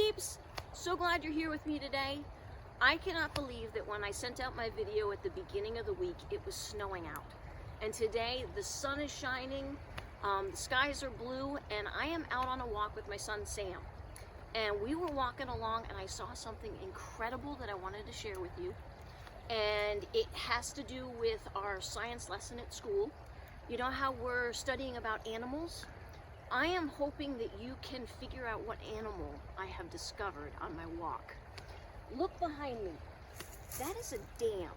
peeps! So glad you're here with me today. I cannot believe that when I sent out my video at the beginning of the week, it was snowing out. And today the sun is shining, the skies are blue, and I am out on a walk with my son Sam. And we were walking along and I saw something incredible that I wanted to share with you. And it has to do with our science lesson at school. You know how we're studying about animals? I am hoping that you can figure out what animal I have discovered on my walk. Look behind me. That is a dam.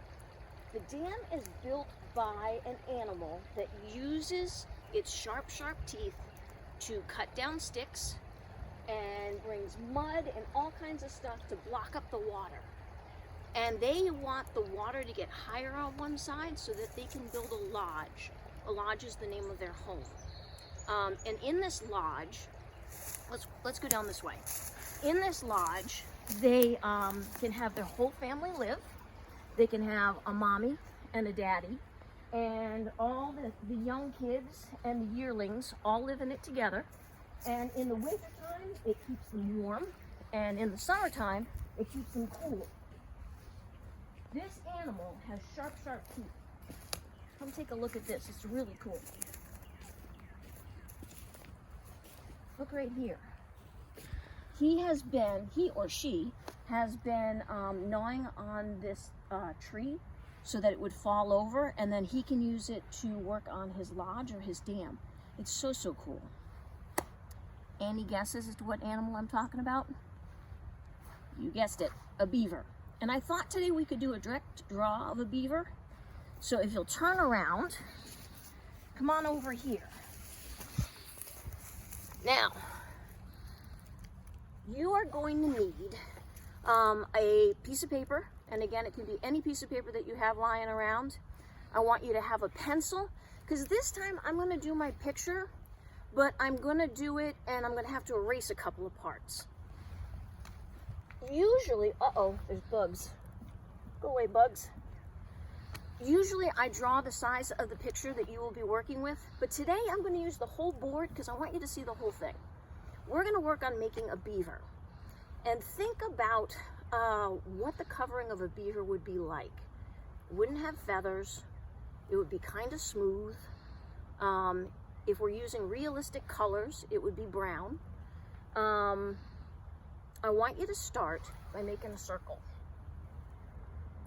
The dam is built by an animal that uses its sharp teeth to cut down sticks and brings mud and all kinds of stuff to block up the water. And they want the water to get higher on one side so that they can build a lodge. A lodge is the name of their home. And in this lodge, let's go down this way. In this lodge, they can have their whole family live. They can have a mommy and a daddy, and all the young kids and the yearlings all live in it together. And in the wintertime, it keeps them warm, and in the summertime, it keeps them cool. This animal has sharp teeth. Come take a look at this. It's really cool. Look right here. He or she has been gnawing on this tree so that it would fall over, and then he can use it to work on his lodge or his dam. It's so cool. Any guesses as to what animal I'm talking about? You guessed it, a beaver. And I thought today we could do a direct draw of a beaver. So if you'll turn around, come on over here. Now, you are going to need a piece of paper, and again, it can be any piece of paper that you have lying around. I want you to have a pencil, because this time I'm going to do my picture, but I'm going to do it and I'm going to have to erase a couple of parts. Usually, there's bugs. Go away, bugs. Usually I draw the size of the picture that you will be working with, but today I'm going to use the whole board because I want you to see the whole thing. We're going to work on making a beaver. And think about what the covering of a beaver would be like. It wouldn't have feathers. It would be kind of smooth. If we're using realistic colors, it would be brown. I want you to start by making a circle.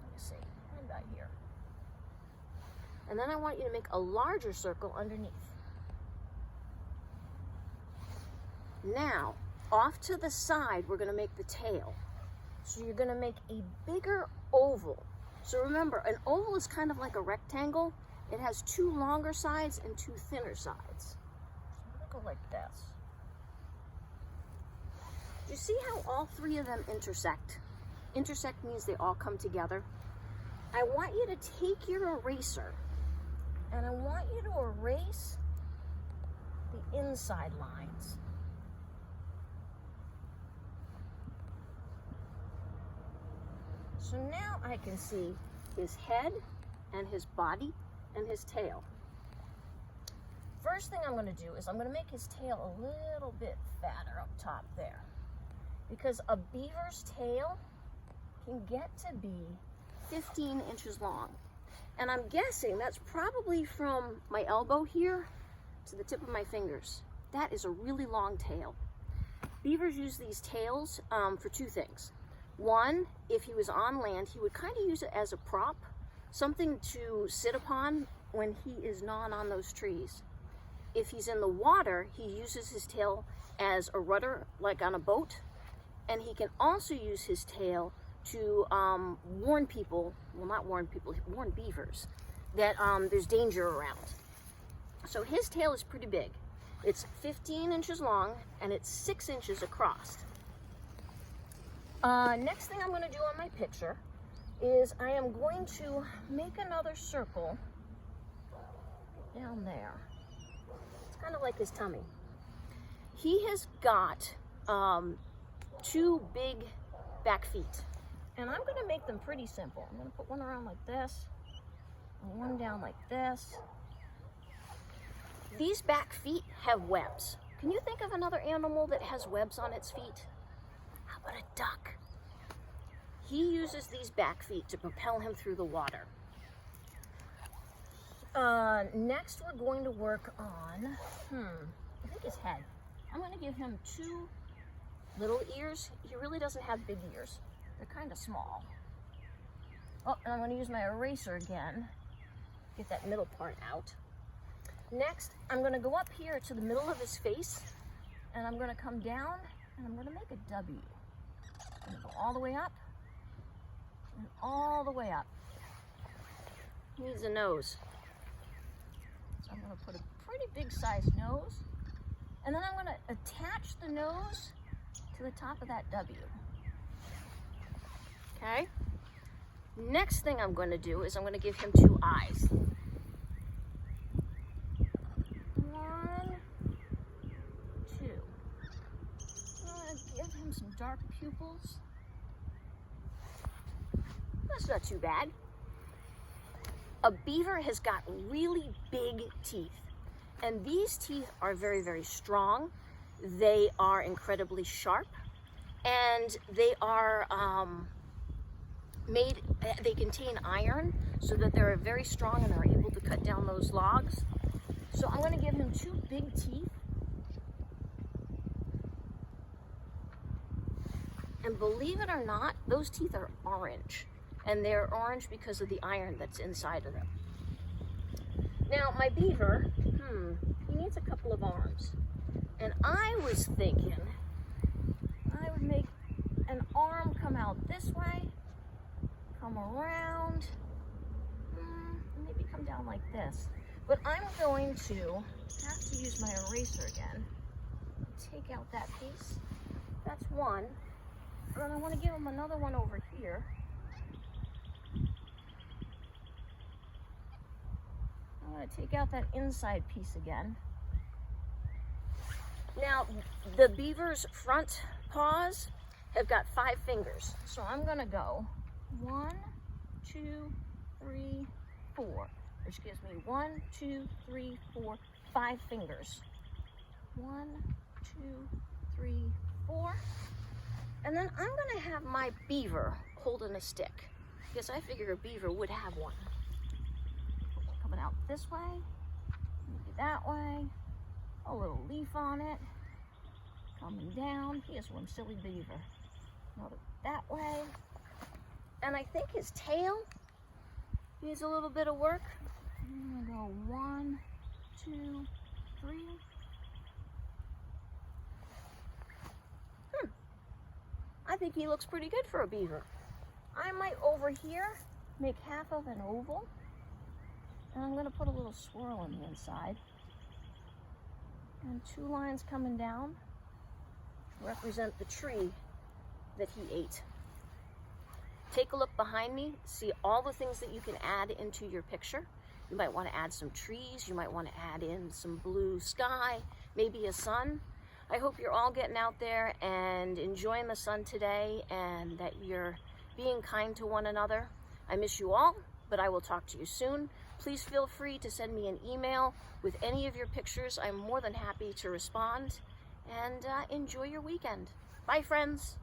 Let me see, right about here. And then I want you to make a larger circle underneath. Now, off to the side, we're going to make the tail. So you're going to make a bigger oval. So remember, an oval is kind of like a rectangle. It has two longer sides and two thinner sides. So I'm going to go like this. Do you see how all three of them intersect? Intersect means they all come together. I want you to take your eraser and I want you to erase the inside lines. So now I can see his head and his body and his tail. First thing I'm going to do is I'm going to make his tail a little bit fatter up top there, because a beaver's tail can get to be 15 inches long. And I'm guessing that's probably from my elbow here to the tip of my fingers. That is a really long tail. Beavers use these tails for two things. One, if he was on land, he would kind of use it as a prop, something to sit upon when he is gnawing on those trees. If he's in the water, he uses his tail as a rudder, like on a boat. And he can also use his tail to warn people, well, not warn people, warn beavers, that there's danger around. So his tail is pretty big. It's 15 inches long and it's 6 inches across. Next thing I'm going to do on my picture is I am going to make another circle down there. It's kind of like his tummy. He has got two big back feet, and I'm going to make them pretty simple. I'm going to put one around like this and one down like this. These back feet have webs. Can you think of another animal that has webs on its feet? How He uses these back feet to propel him through the water. Next we're going to work on, I think his head. I'm going to give him 2 little ears. He really doesn't have big ears. They're kind of small. Oh, and I'm going to use my eraser again. Get that middle part out. Next, I'm going to go up here to the middle of his face, and I'm going to come down, and I'm going to make a W. I'm going to go all the way up, and all the way up. He needs a nose. So I'm going to put a pretty big sized nose, and then I'm going to attach the nose to the top of that W. Okay? Next thing I'm going to do is I'm going to give him 2 eyes. 1, 2. I'm going to give him some dark pupils. That's not too bad. A beaver has got really big teeth, and these teeth are very, very strong. They are incredibly sharp, and they are they contain iron, so that they're very strong and are able to cut down those logs. So I'm going to give him 2 big teeth. And believe it or not, those teeth are orange. And they're orange because of the iron that's inside of them. Now, my beaver, he needs a couple of arms. And I was thinking I would make an arm come out this way, come around, maybe come down like this. But I'm going to have to use my eraser again. Take out that piece. That's one. And then I want to give him another one over here. I'm going to take out that inside piece again. Now, the beaver's front paws have got 5 fingers. So I'm going to go 1, 2, 3, 4. Which gives me 1, 2, 3, 4, 5 fingers. 1, 2, 3, 4. And then I'm going to have my beaver holding a stick, because I figure a beaver would have one. Coming out this way, maybe that way, a little leaf on it, coming down. Here's one silly beaver. Another that way. And I think his tail needs a little bit of work. I'm gonna go 1, 2, 3. I think he looks pretty good for a beaver. I might over here make half of an oval, and I'm gonna put a little swirl on the inside. And 2 lines coming down represent the tree that he ate. Take a look behind me, see all the things that you can add into your picture. You might want to add some trees, you might want to add in some blue sky, maybe a sun. I hope you're all getting out there and enjoying the sun today, and that you're being kind to one another. I miss you all, but I will talk to you soon. Please feel free to send me an email with any of your pictures. I'm more than happy to respond, and enjoy your weekend. Bye, friends.